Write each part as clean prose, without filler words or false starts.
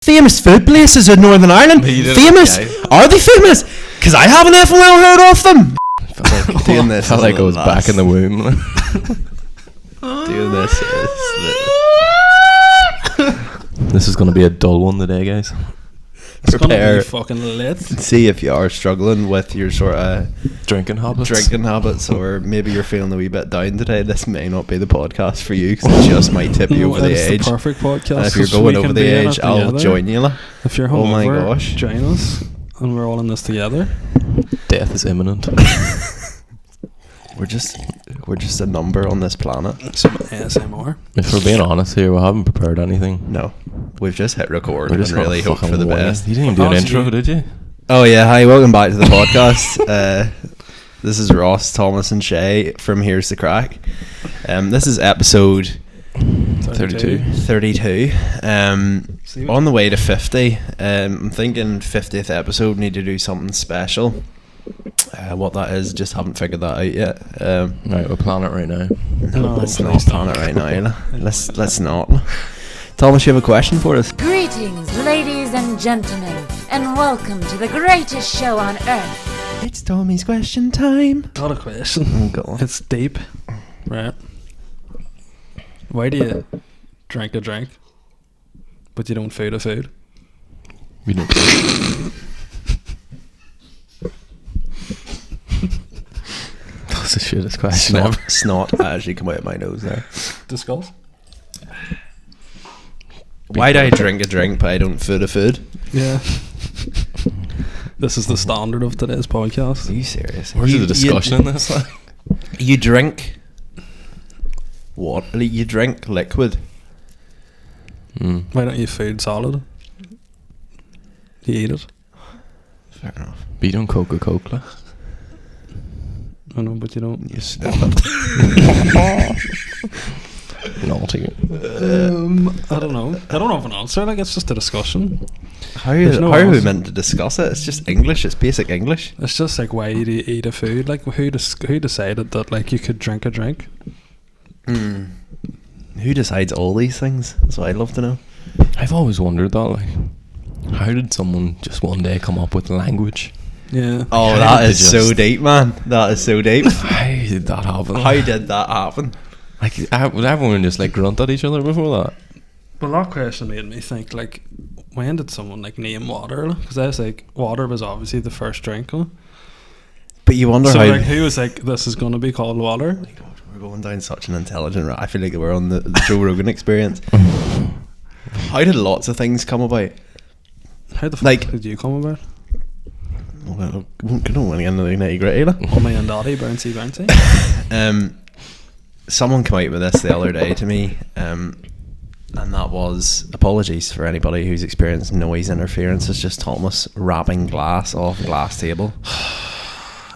Famous food places in Northern Ireland. Famous? Are they famous? Because I haven't ever heard of them. Doing this felt like I was back in the womb. Doing this This is going to be a dull one today, guys. It's gonna prepare. be fucking lit. See if you are struggling with your sort of Drinking habits. or maybe you're feeling a wee bit down today. This may not be the podcast for you, because it just might tip you over the It's edge. the perfect podcast. And if you're 'cause going we over can the be in edge, it I'll together. join you. Like. If you're Oh my hungover, gosh. join us, and we're all in this together. Death is imminent. We're just a number on this planet. Some ASMR. If we're being honest here, we haven't prepared anything. No, we've just hit record We're and just gonna really hope fucking for the wing it. best. You didn't even do an Honestly- intro, did you? Oh yeah, hi, welcome back to the podcast. This is Ross, Thomas and Shay from Here's the Craic. This is episode 32. 32. See On the way to 50. I'm thinking 50th episode, need to do something special. What that is, just haven't figured that out yet. Right, we'll plan it right now. No, let's please not plan it right now. Let's not. Thomas, you have a question for us? Greetings, ladies and gentlemen, and welcome to the greatest show on earth. It's Tommy's question time. Got a question. Go on. It's deep, right? Why do you drink a drink, but you don't food a food? We don't. That's the shittest question ever. Snot actually come out of my nose there. Discuss. Why do I drink a drink but I don't food a food? Yeah. This is the standard of today's podcast. Are you serious? Where's the discussion in this? Like? You drink what? You drink liquid. Why don't you food solid? You eat it. Fair enough. Beat on Coca-Cola. I know, but you don't. You sniff it. Naughty. I don't know. I don't have an answer. Like, it's just a discussion. How There's no are we answer. meant to discuss it? It's just English. It's basic English. It's just like, why do you eat a food? Like, who decided that like you could drink a drink? Who decides all these things? That's what I'd love to know. I've always wondered that, like, how did someone just one day come up with language? Yeah. Oh, How that did they is so just- deep, man. That is so deep. How did that happen? How did that happen? Like, would everyone just like grunt at each other before that? Well, that question made me think, like, when did someone like name water? Because I was like, water was obviously the first drink. Huh? But you wonder So how. like, who was like, this is going to be called water? Oh my God, we're going down such an intelligent route. I feel like we're on the Joe Rogan Experience. How did lots of things come about? How the fuck Like- did you come about? Well, I don't want to get into the nitty gritty. Mummy and daddy, bouncy. Someone came out with this the other day to me, and that was, apologies for anybody who's experienced noise interference. It's just Thomas wrapping glass off a glass table.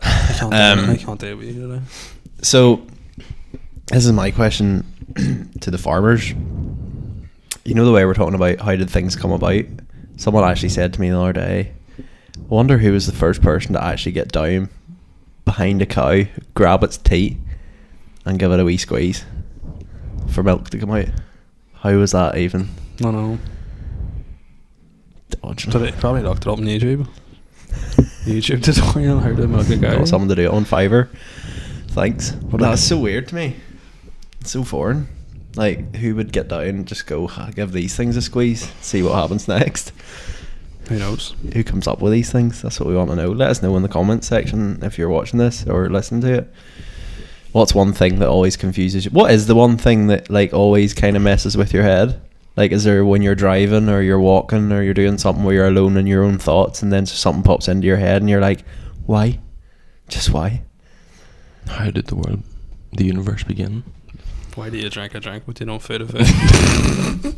I can't do it with you today. So, this is my question to the farmers. You know the way we're talking about how did things come about? Someone actually said to me the other day, I wonder who was the first person to actually get down behind a cow, grab its teat, and give it a wee squeeze for milk to come out. How was that even? No, no. Dodge. Did it probably looked it up on YouTube? YouTube tutorial how to milk a cow. Got someone to do it on Fiverr. Thanks. But that's so weird to me. It's so foreign. Like, who would get down and just go, give these things a squeeze, see what happens next? Who knows? Who comes up with these things? That's what we want to know. Let us know in the comments section if you're watching this or listening to it. What's one thing that always confuses you? What is the one thing that like always kind of messes with your head? Like, is there when you're driving or you're walking or you're doing something where you're alone in your own thoughts and then something pops into your head and you're like, why? Just why? How did the universe begin? Why do you drink a drink but you don't food a food?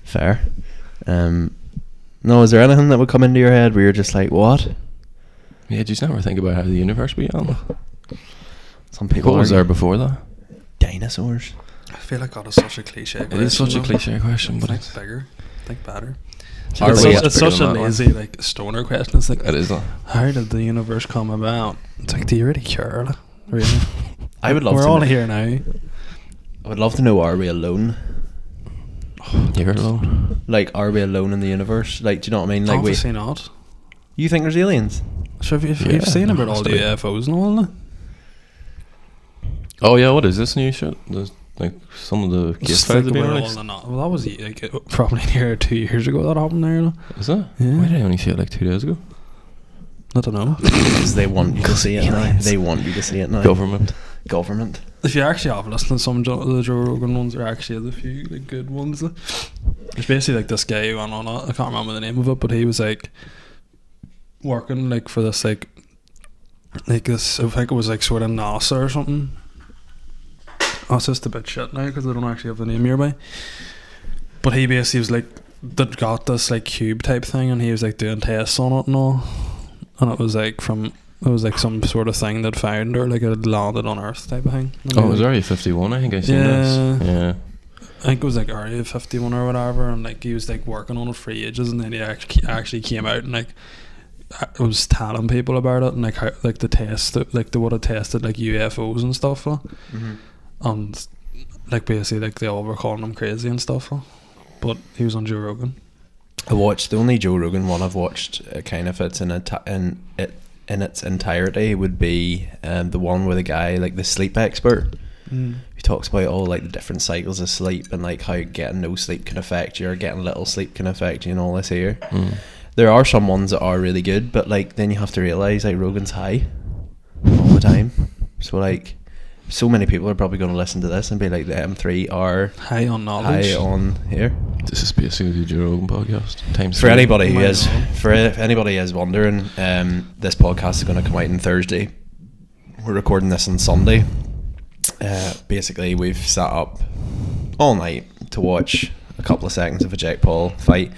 Fair. No, is there anything that would come into your head where you're just like, what? Yeah, did you never think about how the universe began? Some people What was argue there before that? dinosaurs. I feel like that is such a cliche question. It is such a though. cliche question, but Think it's bigger. Think better. Are It's we- such, it's bigger such than a that one. lazy like stoner question. It's like, It is that. how did the universe come about? It's like, do you really care? Like, really? I would love We're to all know. here now. I would love to know, are we alone? You're alone. Like, are we alone in the universe? Like, do you know what I mean? Like, Obviously not. you think there's aliens? So if Yeah, you've seen about all has the to be. UFOs and all that. Oh yeah, what is this new shit? There's like some of the case Just files think have been about all released. the well, that was like probably near 2 years ago that happened there. No? Is that? Yeah. Why did I only see it like 2 days ago? I don't know. Because they want you to see it now. They want you to see it now. Government. If you actually have listened to some of the Joe Rogan ones, there are actually a few like good ones. There's basically like this guy who went on it. I can't remember the name of it, but he was like working like for this like this. I think it was like sort of NASA or something. Oh, it's just a bit shit now because I don't actually have the name nearby. But he basically was like that got this like cube type thing, and he was like doing tests on it and all, and it was like some sort of thing that found or like it had landed on Earth type of thing. And Oh, he it was Area 51. I think I seen this. Yeah. I think it was like Area 51 or whatever, and like he was like working on it for ages, and then he actually came out and like was telling people about it and like how like the test like they would have tested like UFOs and stuff, and like basically like they all were calling him crazy and stuff, but he was on Joe Rogan. I watched the only Joe Rogan one I've watched. Kind of it's in its entirety would be the one with the guy like the sleep expert. He talks about all like the different cycles of sleep and like how getting no sleep can affect you or getting little sleep can affect you and all this here. There are some ones that are really good, but like then you have to realise like Rogan's high all the time, so like so many people are probably going to listen to this and be like the M3 are High on knowledge. high on here. This is basically the Joe Rogan podcast. Times For 3. anybody who Oh my is God. for anybody who is wondering, this podcast is going to come out on Thursday. We're recording this on Sunday. Basically, we've sat up all night to watch a couple of seconds of a Jake Paul fight,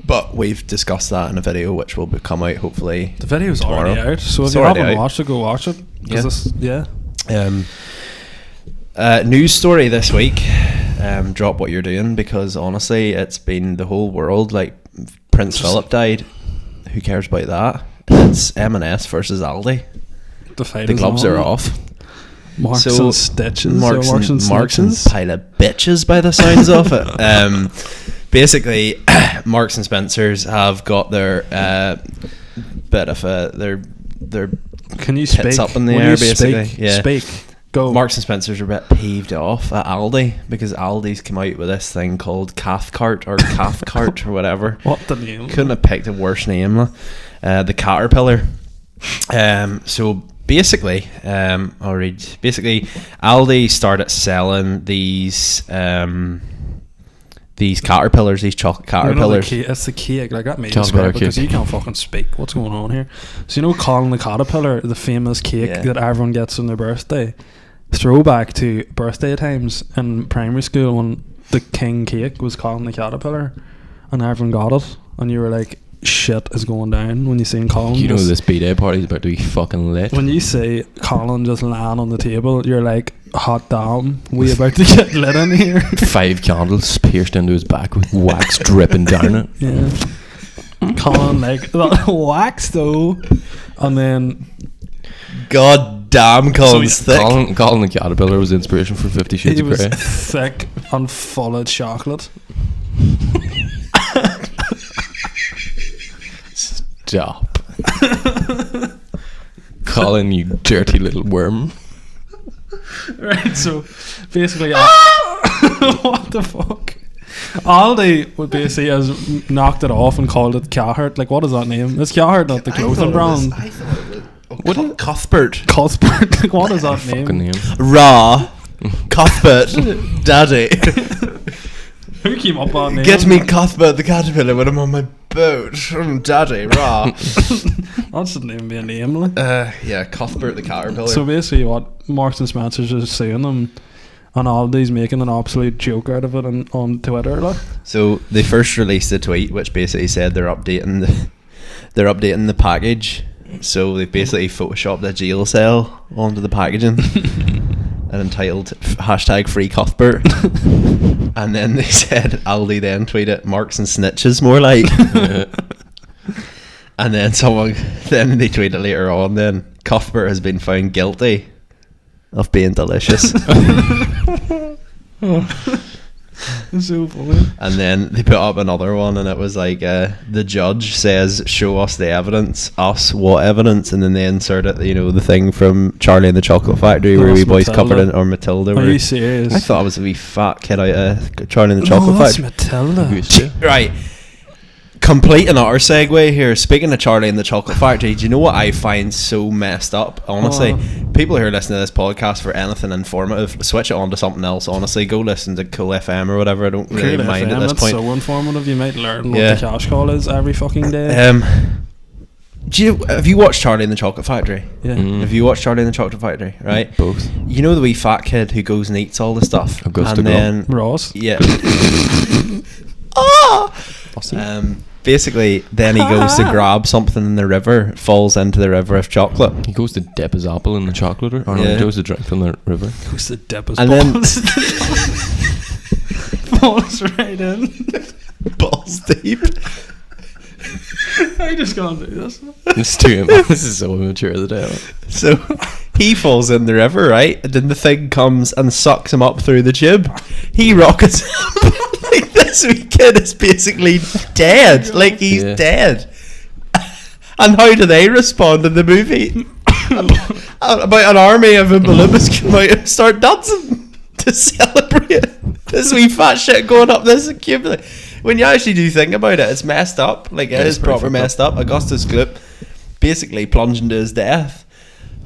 but we've discussed that in a video which will come out hopefully. The video's tomorrow. already out, so if It's you already haven't out. watched it, go watch it. Yeah. News story this week. Drop what you're doing, because honestly it's been the whole world. Like Prince Philip died, who cares about that? It's M&S versus Aldi. The fight The is gloves on. are off. Marks So, and stitches. Marks and snitches. pile of bitches by the sounds of it. Basically Marks and Spencer's have got their bit of their Can you tits speak? up in the Will air, you basically. Speak? Yeah. Speak. Go. Marks and Spencer's are a bit peeved off at Aldi because Aldi's come out with this thing called Cathcart or Cathcart or whatever. What the name? Couldn't have picked a worse name. The Caterpillar. So basically, I'll read. Basically, Aldi started selling these caterpillars, these chocolate caterpillars. It's the cake. Like that made me Chocolate swear cake. because you can't fucking speak. What's going on here? So you know Colin the Caterpillar, the famous cake Yeah. that everyone gets on their birthday. Throwback to birthday times in primary school when the king cake was Colin the Caterpillar, and everyone got it, and you were like, "Shit is going down" when you seen Colin. You know just- this B-Day party's about to be fucking lit. When you say Colin just lying on the table, you're like, hot damn, we about to get lit in here. 5 candles pierced into his back with wax dripping down it. Yeah. Colin like that wax though. And then God damn, Colin's thick. Colin the Caterpillar was the inspiration for 50 Shades he of was Grey. thick and full of chocolate. Stop. Colin, you dirty little worm. Right, so basically what the fuck? Aldi would basically has knocked it off and called it Cahart. Like, what is that name? It's Cahart, not the clothing brand. I thought it was Cuthbert. Cuthbert. Like, what is that Fucking name? name. Raw. Cuthbert. Daddy. Who came up with that name? Get me Cuthbert the Caterpillar when I'm on my boat. Daddy. Raw. That shouldn't even be a name. Like. Yeah, Cuthbert the Caterpillar. So basically, what Marks and Spencer's is suing them, and Aldi's making an absolute joke out of it on Twitter. Like. So they first released a tweet which basically said they're updating the package. So they basically photoshopped a jail cell onto the packaging and entitled hashtag free Cuthbert. And then they said Aldi then tweeted Marks and Snitches more like. And then then they tweeted later on then Cuthbert has been found guilty of being delicious. It's so funny. And then they put up another one, and it was like, the judge says, "Show us the evidence." Us, what evidence? And then they inserted, the thing from Charlie and the Chocolate Factory, where That's wee boy's Matilda. covered in, or Matilda. Are where- you serious? I thought it was a wee fat kid out of Charlie and the No, Chocolate that's Factory. Matilda. Right. Complete and utter segue here. Speaking of Charlie and the Chocolate Factory, do you know what I find so messed up? Honestly, people who are listening to this podcast for anything informative, switch it on to something else. Honestly, go listen to Cool FM or whatever. I don't really Cool mind FM, at this that's point. so informative. You might learn Yeah. what the cash call is every fucking day. Have you watched Charlie and the Chocolate Factory? Yeah. Have you watched Charlie and the Chocolate Factory? Right. Both. You know the wee fat kid who goes and eats all the stuff, Augusta and then Ross. yeah. Basically, then he goes to grab something in the river, falls into the river of chocolate. He goes to dip his apple in the chocolate, or no, Yeah. he goes to drink from the river. Who's the dip his And then- balls? Falls right in. Balls deep. I just can't do this. This is so immature of the day. So he falls in the river, right? And then the thing comes and sucks him up through the tube. He rockets like this wee kid is basically dead. Like he's Yeah. dead. And how do they respond in the movie? About an army of Oompa come out and start dancing to celebrate this wee fat shit going up this accumulate. When you actually do think about it, it's messed up. Like it is it's pretty proper fucked messed up. Augustus Gloop basically plunged into his death,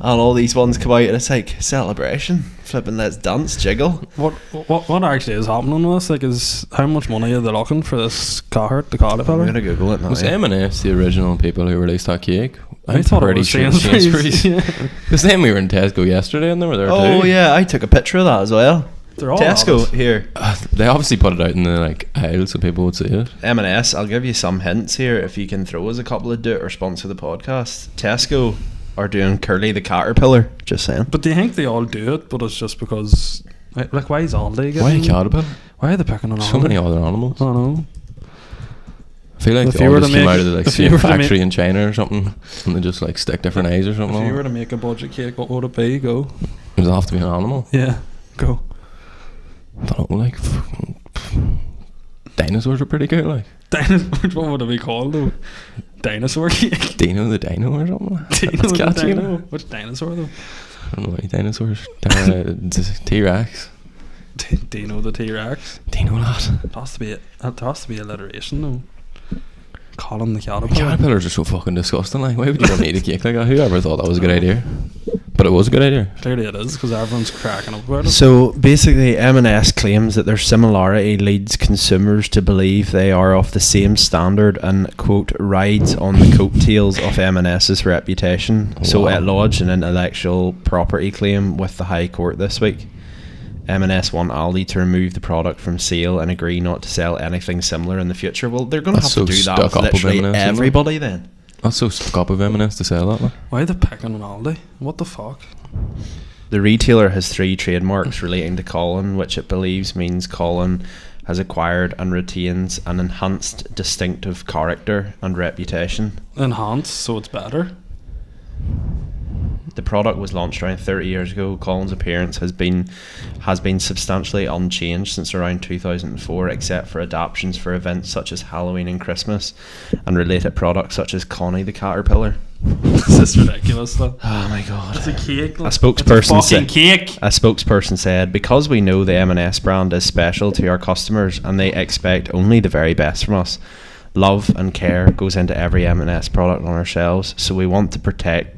and all these ones come out, and it's like celebration, flipping, let's dance, jiggle. What actually is happening with this? Like, is how much money are they looking for this Cuthbert the I'm Caterpillar? gonna Google it now. Was M&S the original people who released that cake? I thought it pretty was sure Sainsbury's. Yeah. Because then we were in Tesco yesterday and they were there Oh too. yeah, I took a picture of that as well. They're all Tesco adults. here. They obviously put it out in the aisle so people would see it. M&S. I'll give you some hints here if you can throw us a couple of do it or sponsor the podcast. Tesco are doing Curly the Caterpillar. Just saying. But do you think they all do it? But it's just because, like, why is Aldi getting? Why a caterpillar? Why are they picking on Aldi? So many other animals. I don't know. I feel like If they you all were just to came make- out of the if same you were to factory make- in China or something, and they just stick different eyes or something. If on you it. were to make a budget cake, what would it be? Go. Does it have to be an animal? Yeah. Go. I don't know, dinosaurs are pretty good, Dinosaur. What would it be called though? Dinosaur cake. Dino the Dino or something. Dino That's the catchy, Dino. you know? Which dinosaur though? I don't know any dinosaurs. T-Rex. Dino the T-Rex. Dino lad. It has to be alliteration though. Colin the Caterpillar. Caterpillars are so fucking disgusting. Why would you want to eat a cake like that? Whoever thought that was a good idea? But it was a good idea. Clearly it is because everyone's cracking up about it. So basically, M&S claims that their similarity leads consumers to believe they are of the same standard and, quote, rides on the coattails of M&S's reputation. So Wow. it lodged an intellectual property claim with the High Court this week. M&S want Aldi to remove the product from sale and agree not to sell anything similar in the future. Well, they're going to That's have to so do that stuck with up with literally M&S, isn't it? everybody then. That's so stuck up of M&S to sell that. Why are they picking on Aldi? What the fuck? The retailer has 3 trademarks relating to Colin, which it believes means Colin has acquired and retains an enhanced distinctive character and reputation. Enhance, so it's better. The product was launched around 30 years ago. Colin's appearance has been substantially unchanged since around 2004, except for adaptations for events such as Halloween and Christmas, and related products such as Connie the Caterpillar. This is ridiculous though. Oh my god. It's a cake. A spokesperson It's a fucking said, cake. A spokesperson said, because we know the M&S brand is special to our customers and they expect only the very best from us. Love and care goes into every M&S product on our shelves, so we want to protect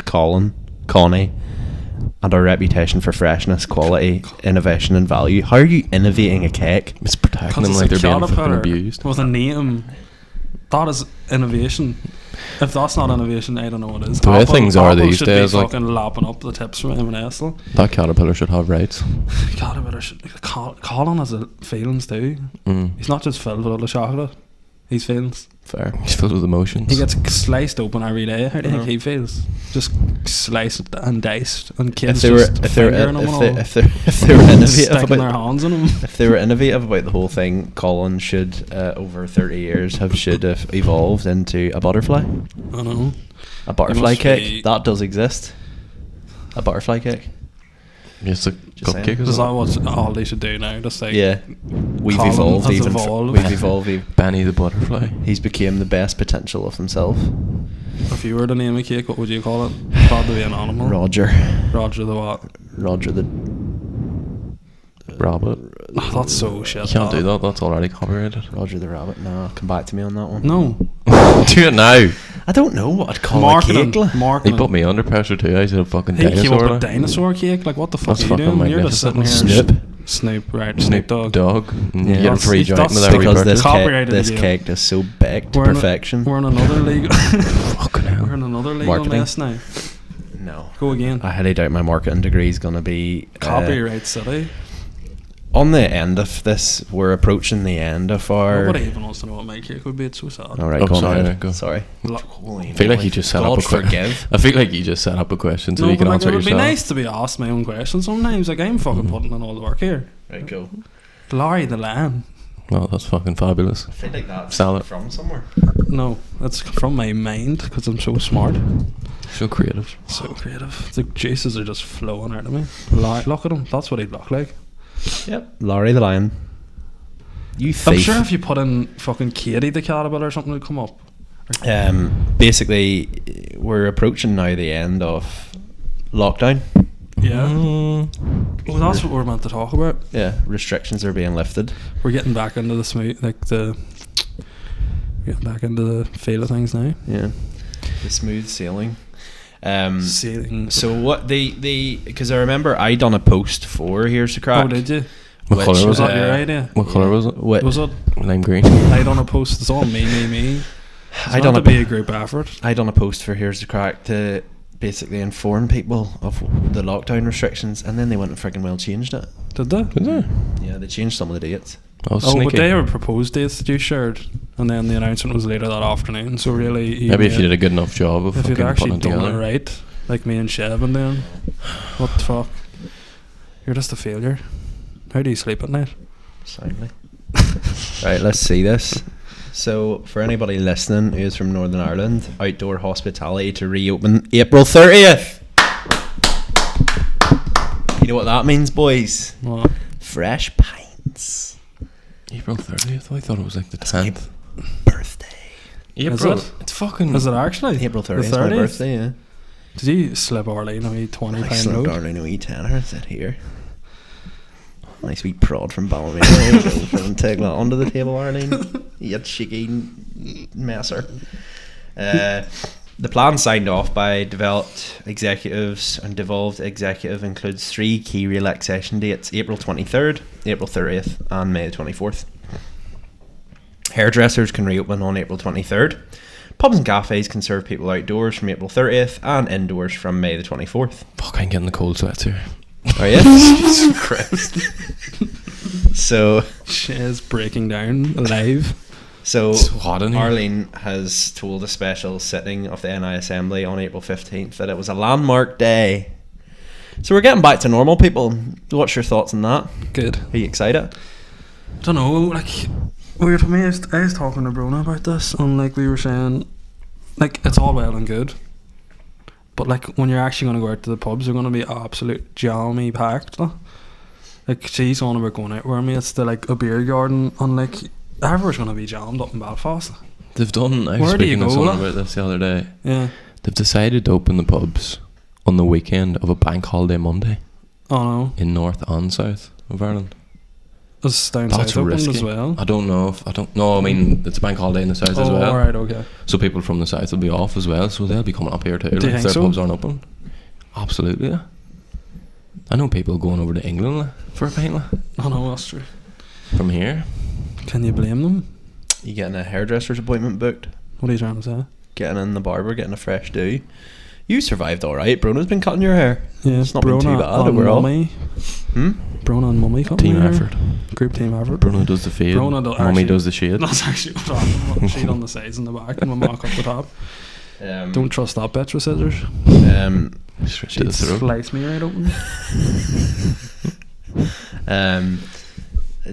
Connie, and our reputation for freshness, quality, innovation and value. How are you innovating a cake? It's protecting them Because like it's they're a being fucking caterpillar abused. with a name. That is innovation. If that's not innovation, I don't know what is. The way things are Apple these should days, be like- fucking lapping up the tips from M&S. That caterpillar should have rights. Caterpillar should. Colin has feelings too. He's not just filled with all the chocolate. He's feelings. Fair. He's filled with emotions. He gets sliced open every day. How do you think he feels? Just sliced and diced, and kids If they were just fingering him and all, if they were innovative sticking their about hands in him. if they were innovative about the whole thing, Colin should over 30 years should have evolved into a butterfly. I know. A butterfly must cake be- that does exist. A butterfly cake. It's a Just saying. cupcake. Is Is that that what Aldi should do now? Just like Yeah, we've Colin evolved. has Even evolved. we've evolved. Benny the butterfly? He's became the best potential of himself. if you were to name a cake, what would you call it? Probably be an animal. Roger Roger the what? the Rabbit. Oh, that's so shit. You can't do that. That's already copyrighted. Roger the rabbit. No, come back to me on that one. No. Do it now. I don't know what I'd call a Marketing. cake. He Marketing. put me under pressure too. I said a fucking He came up dinosaur. with like. dinosaur cake. Like, what the fuck That's are you fucking doing? You're just sitting here. Snoop. Snoop, right? Snoop Dogg. Dog. Yeah. You get a free That's- joint with that's every Because purchase. Copyrighted this again. cake is so baked to We're in a- perfection. We're in another legal. Fucking hell. We're in another legal Marketing. mess now. No, Go again. I highly doubt my marketing degree is going to be Copyright City. on the end of this. We're approaching the end of our. Nobody even wants to know what my cake would be. It's so sad. All right, Oh, go on sorry, ahead. go. Sorry. I feel like you just set up God a question. forgive. I feel like you just set up a question so No, you but can like, answer it it would be yourself. nice to be asked my own questions sometimes. Like, I'm fucking putting in all the work here. Right, go. Larry the Lamb. Oh, that's fucking fabulous. I feel like that's Sell it. from somewhere. No, that's from my mind because I'm so smart. So creative. So creative. The juices are just flowing out of me. Look at him. That's what he'd look like. Yep. Larry the Lion. You thief. I'm sure if you put in fucking Katie the Caterpillar or something, it'd come up. Basically, we're approaching now the end of lockdown. Yeah. Well, that's what we're meant to talk about. Yeah, restrictions are being lifted. We're getting back into the smooth, getting back into the feel of things now. Yeah, the smooth sailing. Sailing. So what because I remember I done a post for Here's the Crack. Oh, did you? What colour was Was that it? your idea? What colour was it? What, Was it? Lime green. I done a post. It's all me. It's I meant done to a be a group effort. I done a post for Here's the Crack to basically inform people of the lockdown restrictions, and then they went and friggin' well changed it. Did they? Is there? Yeah, they changed some of the dates. Oh, Oh, but sneaky. they were proposed dates that you shared, and then the announcement was later that afternoon. So really, Maybe if you did a good enough job of if fucking you'd actually putting it done it together. right, like me and Sheb and then, what the fuck? You're just a failure. How do you sleep at night? Soundly. Right, let's see this. So, for anybody listening who is from Northern Ireland, outdoor hospitality to reopen April 30th. You know what that means, boys? What? Fresh pints. April 30th? I thought it was like the It's 10th. my birthday. April. it? It's fucking. Is it actually? April The 30th is my 30th? birthday, yeah. Did you slip Arlene a wee £20 I slipped note? Darlene a wee tenner, is it here? Nice wee prod from Ballymena. Take that onto the table, Arlene. You cheeky messer. The plan signed off by developed executives and devolved executive includes 3 key relaxation dates: April 23rd, April 30th, and May 24th. Hairdressers can reopen on April 23rd. Pubs and cafes can serve people outdoors from April 30th and indoors from May the 24th. Fuck, I'm getting the cold sweats here. Are you? Jesus Christ. So She's breaking down live. So It's hot in here. Arlene has told a special sitting of the NI Assembly on April 15th that it was a landmark day. So we're getting back to normal, people. What's your thoughts on that? Good. Are you excited? Don't know, like, weird for me. I was talking to Brona about this, and like we were saying, like, it's all well and good, but like when you're actually going to go out to the pubs, they're going to be absolute jammy packed. Like she's on about going out with me. It's the like a beer garden, and like everywhere's going to be jammed up in Belfast. They've done. I was Where do you speaking to go, someone like? about this the other day. Yeah. They've decided to open the pubs on the weekend of a bank holiday Monday Oh no. in North and South of Ireland. It's down That's south open risky. as well. I don't know if I don't. No, I mean it's a bank holiday in the south as Oh, well. alright, okay. So people from the south will be off as well. So they'll be coming up here too. Do you Like, if think their so? pubs aren't open. Absolutely. Yeah. I know people going over to England for a pint Oh no, that's true. from here. Can you blame them? You getting a hairdresser's appointment booked? What are you trying to say? Getting in the barber, getting a fresh do? You survived alright. Brona's been cutting your hair. Yeah, It's not been too bad and overall. Mummy. Hmm? Brona and Mummy cut Team my hair. effort. Group team effort. Bruno does the fade. Brona do- Mummy actually- does the shade. That's actually what happened. She done the sides and the back, and my mark up the top. Don't trust that bitch with scissors. Straight to the She'd throat. slice me right open.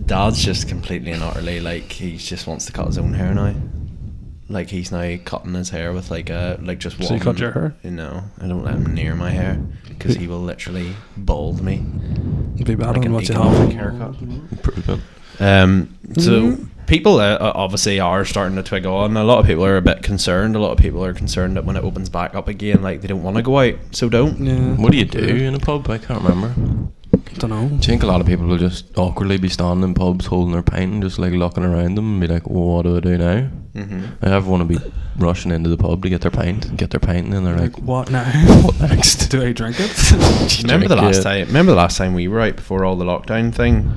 Dad's just completely and utterly like he just wants to cut his own hair now. like he's now cutting his hair with like just one. So you cut your hair? No, I don't let him near my hair because he will literally bald me. It'd be better Like than an what you economic have. haircut. Improvement. So people obviously are starting to twig on. A lot of people are a bit concerned. A lot of people are concerned that when it opens back up again, like they don't want to go out, so don't. Yeah. What do you do in a pub? I can't remember. Don't know. Do you think a lot of people will just awkwardly be standing in pubs holding their pint and just like looking around them and be like, well, what do I do now? Mm-hmm. Like, everyone will be rushing into the pub to get their pint, and then they're like, What now? what next? Do I drink it? Remember the Drink it. last time we were out before all the lockdown thing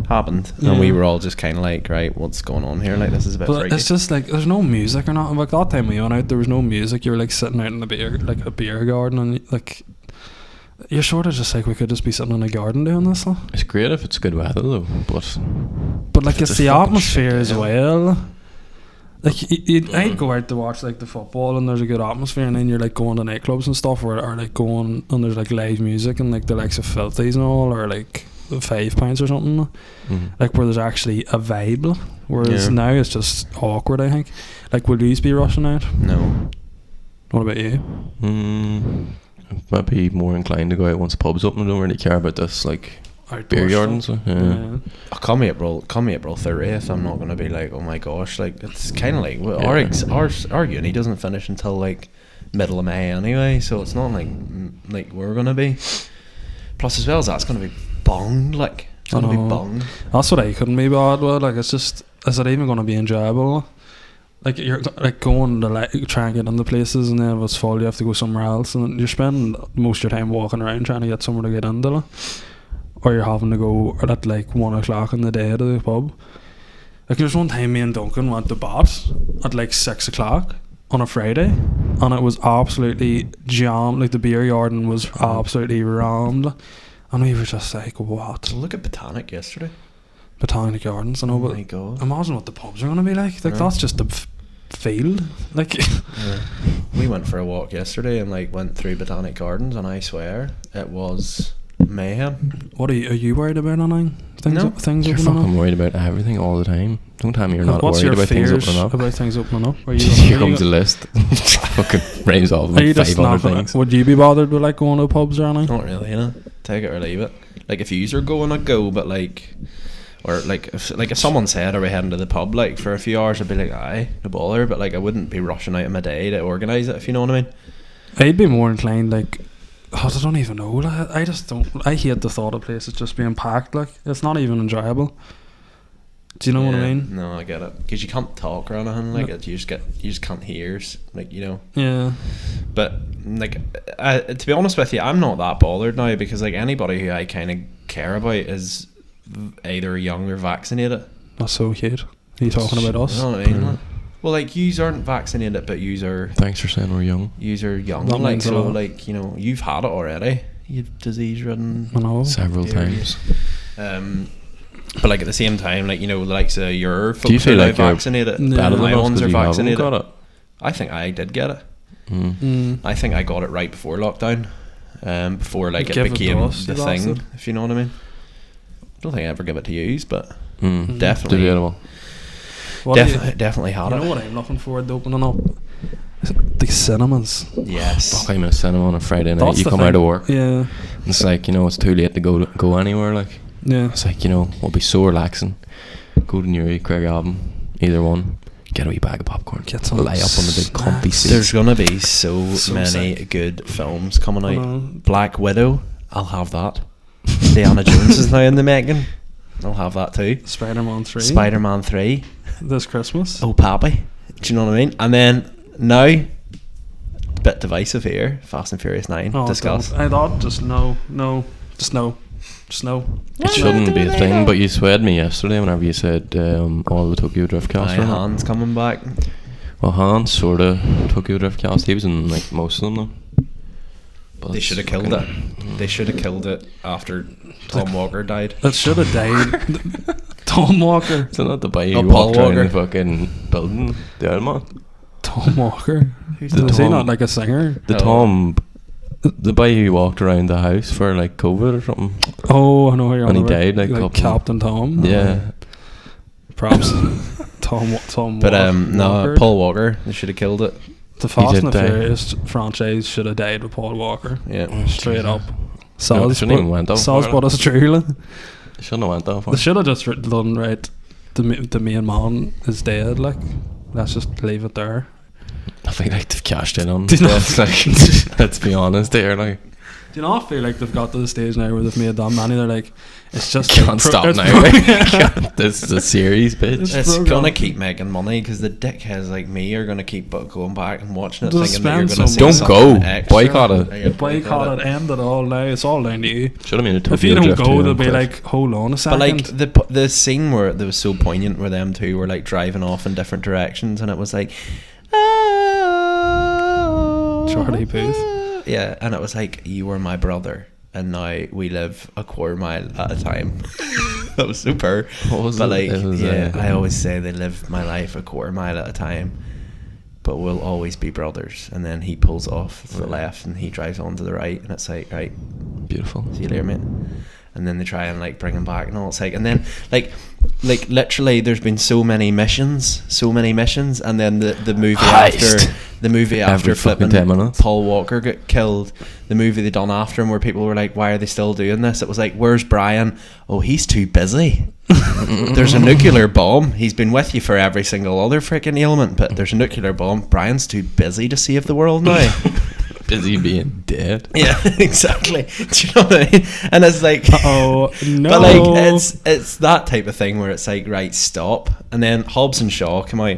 happened, and we were all just kind of like, right, what's going on here? Like, this is a bit But freaky. it's just like there's no music or nothing. Like that time we went out, there was no music. You were like sitting out in a beer garden, and like you're sort of just like, we could just be sitting in a garden doing this. Huh? It's great if it's good weather though, but Like it's the atmosphere as well. Like I'd go out to watch like the football and there's a good atmosphere, and then you're like going to nightclubs and stuff, or like going and there's like live music and like the likes of Filthies and all, or like 5 pints or something, like where there's actually a vibe. Whereas now it's just awkward. I think. Like, will you be rushing out? No. What about you? might be more inclined to go out once the pub's open. I don't really care about this like beer gardens. Yeah. Come April 30th, I'm not going to be like, oh my gosh, like it's kind of like our uni doesn't finish until like middle of May anyway, so it's not like we're going to be. Plus as well as that's going to be bonged, like it's going to be bonged. That's what I couldn't be bad with. Like, it's just, is it even going to be enjoyable? Like, you're like going to like try and get into places, and then if it's full you have to go somewhere else, and you're spending most of your time walking around trying to get somewhere to get into it. Or you're having to go at like 1 o'clock in the day to the pub. Like, there's one time me and Duncan went to Bat at like 6 o'clock on a Friday, and it was absolutely jammed. Like, the beer garden was absolutely rammed, and we were just like, what? Look at Botanic yesterday. Botanic Gardens, I know, but my God. imagine what the pubs are going to be like. Like, that's just the field. Like, we went for a walk yesterday and like went through Botanic Gardens, and I swear it was mayhem. what are you worried about anything? Things You're opening fucking up? worried about everything all the time. Don't tell me you're not What's worried your about things fears opening up. about things opening up? Are you Here comes the list. Fucking rains off Are you like just 500 not? things. Would you be bothered with like going to pubs or anything? Not really, you know. Take it or leave it. Like, if yous are going, I'd go, but like, or like if someone said, are we heading to the pub like for a few hours, I'd be like, aye, no bother, but like I wouldn't be rushing out of my day to organise it, if you know what I mean. I'd be more inclined, like, I don't even know. Like, I just don't. I hate the thought of places just being packed. Like, it's not even enjoyable. Do you know what I mean? No, I get it, because you can't talk or anything. Like, you just can't hear, like, you know. Yeah. But like, to be honest with you, I'm not that bothered now, because like anybody who I kind of care about is either young or vaccinated. That's so cute. Are you talking about us? You know what I mean? Well, like, yous aren't vaccinated, but yous are. Thanks for saying we're young. Yous are young, That like, means a so lot. like, you know, you've had it already. You've disease-ridden. I know. Several areas. times. But like at the same time, like, you know, the likes of your folks Do you feel are like you're vaccinated. Yeah. better than My us ones 'cause are you haven't vaccinated. got it? I think I did get it. Mm. I think I got it right before lockdown. Before like it Give it to became us, the you thing, bastard. if you know what I mean. I don't think I ever give it to yous, but Mm. definitely, Debatable. What do you- definitely had You it. know what I'm looking forward to opening up? The cinemas. Yes. Fuck, I'm in a cinema on a Friday night. That's You the come thing. out of work. Yeah. It's like, you know, it's too late to go anywhere. Like, Yeah. it's like, you know, it'll be so relaxing. Go to Newry, Craic album, either one. Get a wee bag of popcorn. Get some Lay up on the big comfy snacks. seats. There's gonna be so many sick. good films coming I out. know. Black Widow, I'll have that. Indiana Jones is now in the making. I'll have that too. Spider-Man 3. Spider-Man 3. This Christmas. Oh, Pappy. Do you know what I mean? And then now, bit divisive here. Fast and Furious 9. Oh, Discuss. don't. I thought just no. Just no. It shouldn't be a thing, but you swayed me yesterday whenever you said all the Tokyo Drift cast. My were in it. Han's coming back. Well, Hans sort of Tokyo Drift cast. He was in like most of them though. But They it's should have killed fucking- it. They should have killed it after Tom Walker died. It should have died. Tom Walker. Isn't that the guy Oh, who Paul walked around Walker. the fucking building? The other man? Tom Walker. Who's the Is he Tom? not like a singer? The Oh. Tom... The guy who walked around the house for like COVID or something. Oh, I know who you're When on he about. died, like, couple- Captain Tom. Yeah. Props. Tom But no, Walker. Paul Walker. They should have killed it. The Fast did and the die. Furious franchise should have died with Paul Walker. Yeah. Straight up. No, shouldn't even went that Soz far. but us true. Shouldn't have went that far. They should have just done right. The main man is dead. Like, let's just leave it there. I think like they've cashed in on Do you know- deaths, like, let's be honest here, like. Do you not feel like they've got to the stage now where they've made that many? They're like, it's just Can't stop it's now. Right? This is a series, bitch. It's It's programmed. gonna keep making money because the dickheads like me are gonna keep going back and watching it, Just thinking that you're spend gonna some see Don't something go. extra. Boycott it. Yeah, boycott it, end it all now. It's all down to you. Should have made a If you Tokyo don't Drift go, too, they'll be Cliff. like, hold on a But second. like the scene where that was so poignant, where them two were like driving off in different directions, and it was like, Charlie Puth. Yeah, and it was like, you were my brother, and now we live a quarter mile at a time. That was super. What was but it? like, It was, yeah, I always say they live my life a quarter mile at a time, but we'll always be brothers. And then he pulls off to the left, and he drives on to the right, and it's like, right, Beautiful. see you later, mate. And then they try and like bring him back and all. It's like, and then like literally, there's been so many missions, and then the movie Heist. after Every fucking flipping 10 minutes. Paul Walker got killed, the movie they done after him where people were like, why are they still doing this? It was like, where's Brian? Oh, he's too busy. There's a nuclear bomb. He's been with you for every single other freaking ailment, but there's a nuclear bomb. Brian's too busy to save the world now. Busy being dead. Yeah, exactly. Do you know what I mean? And it's like, Oh no! but like it's that type of thing where it's like, right, stop. And then Hobbs and Shaw come out,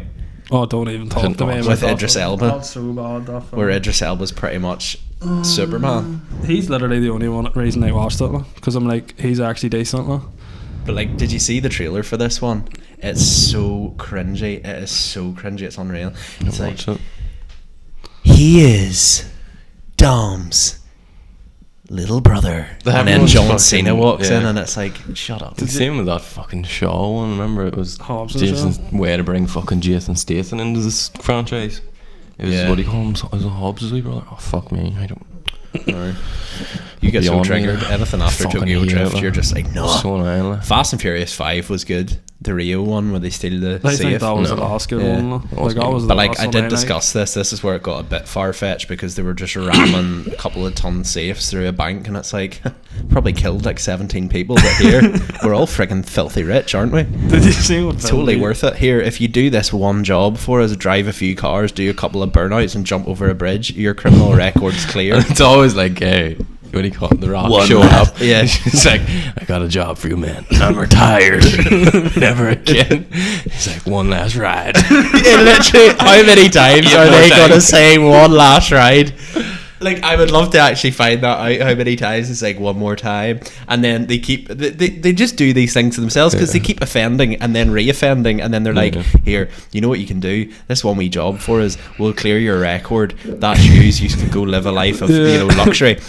oh, don't even talk to me With about that Idris film. Elba. That's so bad. That film. where Idris Elba's pretty much Superman. He's literally the only one reason I watched it, because I'm like, he's actually decent. Like. But like, did you see the trailer for this one? It's so cringy. It is so cringy. It's unreal. It's like, Watch it. he is Dom's little brother, The and then everyone's John fucking- Cena walks in, yeah. and it's like, shut up. The same with that fucking Shaw one. Remember, it was Hobbs and Jason's way to bring fucking Jason Statham into this franchise. It was Yeah. what do you call him? Is it Hobbs' wee brother? Oh fuck me, I don't. No. You get so Beyond me. triggered. Anything after Fucking Tokyo hate Drift, it. you're just like, no. So annoying. Like. Fast and Furious 5 was good. The Rio one where they steal the I think safe. that was No. the last good Yeah. one. Like, that was the But like, last I one did liked. discuss this. This is where it got a bit far fetched because they were just ramming a couple of ton safes through a bank, and it's like, probably killed like 17 people. But here, we're all friggin' filthy rich, aren't we? Did you see what Totally worth it. Here, if you do this one job for us, drive a few cars, do a couple of burnouts, and jump over a bridge, your criminal record's clear. It's always like, hey, what do you call it? The Rock One showing last- up. yeah. It's like, I got a job for you, man. I'm retired. Never again. He's like, one last ride. Yeah, literally, how many times Yeah, are they more going to times. say one last ride? Like, I would love to actually find that out, how many times it's like one more time. And then they keep, they just do these things to themselves because they keep offending and then re-offending. And then they're like, here, you know what you can do? This one wee job for us, we'll clear your record. That's you can go live a life of, you know, luxury.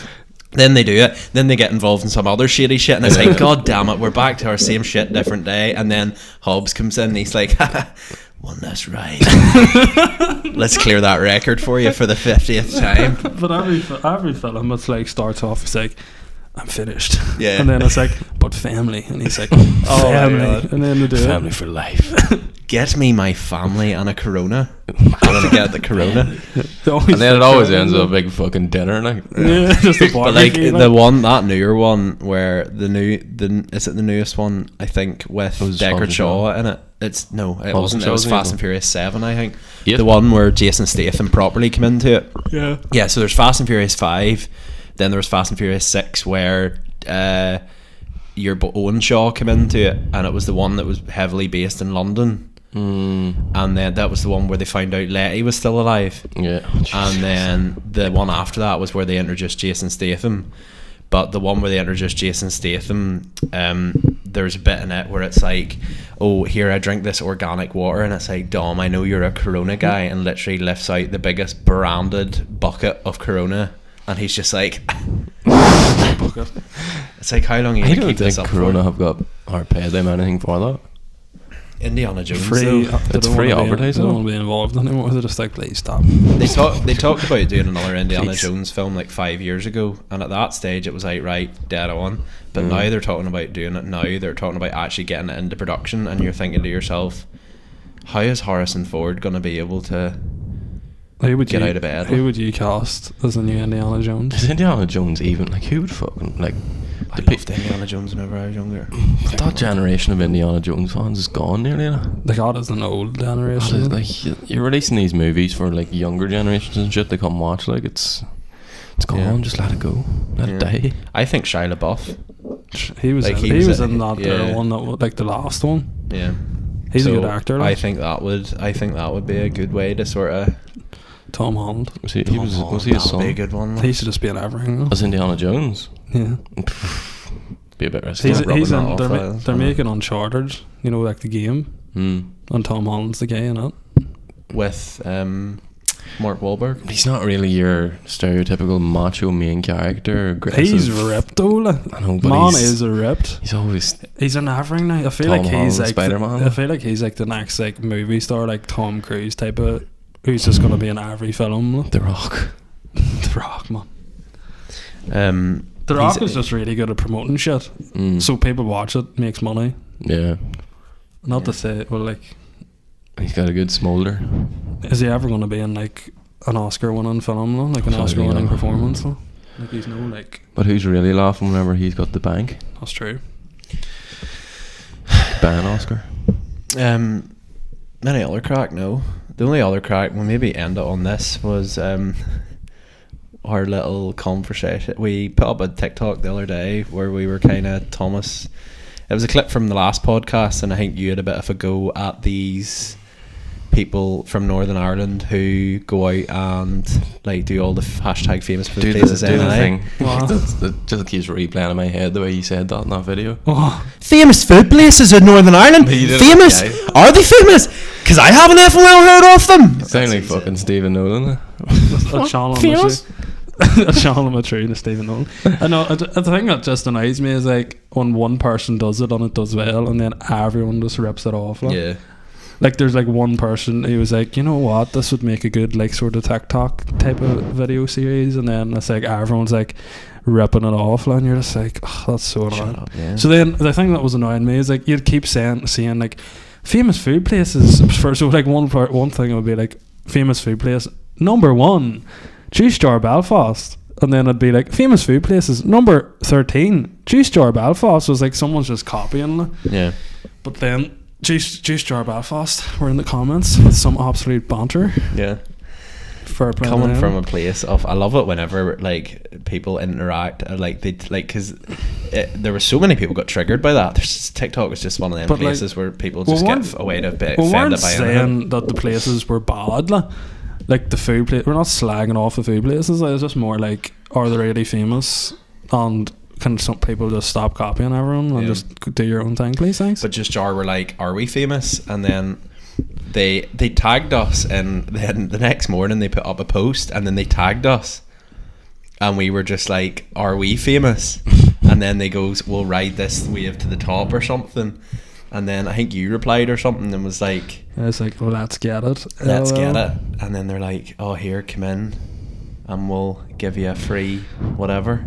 Then they do it. Then they get involved in some other shady shit, and it's like, God damn it, we're back to our same shit, different day. And then Hobbs comes in, and he's like, one last ride. Let's clear that record for you for the 50th time. But every film, it's like, starts off, it's like, I'm finished. Yeah. And then it's like, but family. And he's like, family. God. And then they do Family it. for life. Get me my family and a Corona. I'm gonna get the Corona. And then it always ends with a big fucking dinner. Like, Yeah, just a But like barbecue, the one, that newer one where is it the newest one? I think with was Deckard Hobbs and Shaw Shaw. in it. It and wasn't. It was Shaw's Fast new and Furious 7, I think. Yep. The one where Jason Statham properly came into it. Yeah. Yeah, so there's Fast and Furious 5, then there was Fast and Furious 6 where your Owen Shaw came into it, and it was the one that was heavily based in London. And then that was the one where they found out Letty was still alive. yeah. And then the one after that was where they introduced Jason Statham. But the one where they introduced Jason Statham, there's a bit in it where it's like, oh, here, I drink this organic water, and it's like, Dom, I know you're a Corona guy, and literally lifts out the biggest branded bucket of Corona, and he's just like, it's like, how long are you I going to don't keep this think up Corona for? have got or paid them anything for that. Indiana Jones, Free. though. It's free advertising. They don't want to be involved anymore. They're just like, please stop. They talked about doing another Indiana Please. Jones film like 5 years ago, and at that stage it was like, right, dead on. But now they're talking about doing it now. They're talking about actually getting it into production, and you're thinking to yourself, how is Harrison Ford gonna be able to Who would get you, out of bed? Who would you cast as the new Indiana Jones? Is Indiana Jones even like who would fucking like I loved Indiana Jones whenever I was younger. that generation of Indiana Jones fans is gone nearly now. The God is an old generation. Like you're releasing these movies for like younger generations and shit to come watch. Like it's gone. Yeah. Just let it go. Let it die. I think Shia LaBeouf. He was Like, in, he he was was in- in that yeah. one that was like the last one. Yeah. He's a So good actor. I Like. think that would be a good way to sort of. Tom Holland. Was he was he a That would be a son? good one. He should just be in everything. As Indiana Jones? Yeah. Be a bit risky. He's rubbing in. that off, They're making Uncharted. You know, like the game. Mm. And Tom Holland's the guy in it. With Mark Wahlberg. He's not really your stereotypical macho main character. Aggressive. He's ripped though. Like. I know, but Man he's is ripped. he's always He's in everything now. I feel Tom like he's Holland, like Spider-Man. I feel like he's like the next like movie star, like Tom Cruise type of. Who's just gonna be in every film. Like. The Rock. The Rock, man. The Rock is just really good at promoting shit. Mm. So people watch it, makes money. Yeah, Not to say, well, like, he's got a good smolder. is he ever going to be in like an Oscar-winning film, though? Like an Probably Oscar-winning not. performance, though? Like he's no like. But who's really laughing whenever he's got the bank? That's true. Ban Oscar. Any other crack? No. The only other crack, we'll maybe end it on this, was our little conversation. We put up a TikTok the other day where we were kind of Thomas. It was a clip from the last podcast, and I think you had a bit of a go at these people from Northern Ireland who go out and like do all the hashtag famous food places. Do the thing. Wow. That just keeps replaying in my head the way you said that in that video. Oh, Famous food places in Northern Ireland. You did it, Famous? okay. Are they famous? Because I haven't ever heard of them. Sound like fucking Stephen Nolan. a channel Famous? a channel of a tree to Stephen Nolan. I know. The thing that just annoys me is like when one person does it and it does well, and then everyone just rips it off. Like. Yeah. Like there's like one person who was like, you know what, this would make a good like sort of TikTok type of video series, and then it's like everyone's like ripping it off, and you're just like, oh, that's so annoying. Up, yeah. So then the thing that was annoying me is like you'd keep saying like famous food places for, so like one thing would be like famous food place number 1 Juice Jar Belfast, and then it'd be like famous food places number 13 Juice Jar Belfast. Was like someone's just copying it. Yeah. But then Juice Jar Belfast were in the comments with some absolute banter. Yeah. Fair play to Coming them. from a place of, I love it whenever like people interact, like they like, because there were so many people got triggered by that. TikTok was just one of them But, like, places where people just well, get away to be we weren't offended by anything. saying that the places were bad, like the food place. We're not slagging off the food places. It's just more like, are they really famous, and can some people just stop copying everyone and Yeah. just do your own thing, please? Thanks. But just Jar were like, are we famous? And then they tagged us, and then the next morning they put up a post, and then they tagged us, and we were just like, are we famous? And then they goes, we'll ride this wave to the top or something. And then I think you replied or something and was like, It's like, well, let's get it. let's LOL. get it. And then they're like, oh, here, come in and we'll give you a free whatever.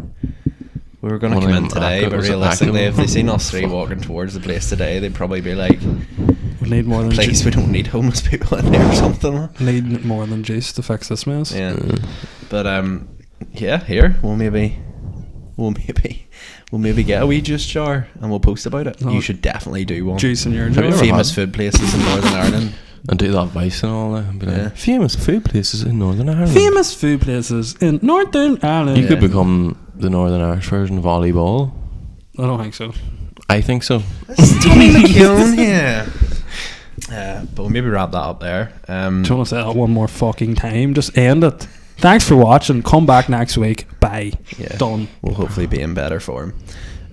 We were going to One come of in them today, active- but was it realistically, active? if they seen us three walking towards the place today, they'd probably be like, We need more than please, we don't need homeless people in there or something. need more than juice to fix this mess. Yeah. But yeah, here we'll maybe get a wee juice jar and we'll post about it. No. You should definitely do one. Juice in your Have you juice. ever Famous had- food places in Northern Ireland. And do that voice and all that. And be like, Yeah. famous food places in Northern Ireland. Famous food places in Northern Ireland. You could become the Northern Irish version of volleyball. I don't think so. I think so. Tommy McKeown here. But we'll maybe wrap that up there. Do you want to say that one more fucking time? Just end it. Thanks for watching. Come back next week. Bye. Yeah. Done. We'll hopefully be in better form.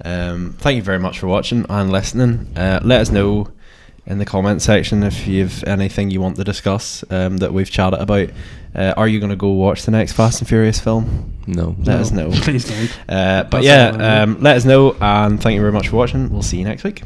Thank you very much for watching and listening. Let us know in the comment section if you've anything you want to discuss that we've chatted about. Are you going to go watch the next Fast and Furious film? No. Let us know. Please don't. But That's yeah, all I know. let us know, and thank you very much for watching. We'll see you next week.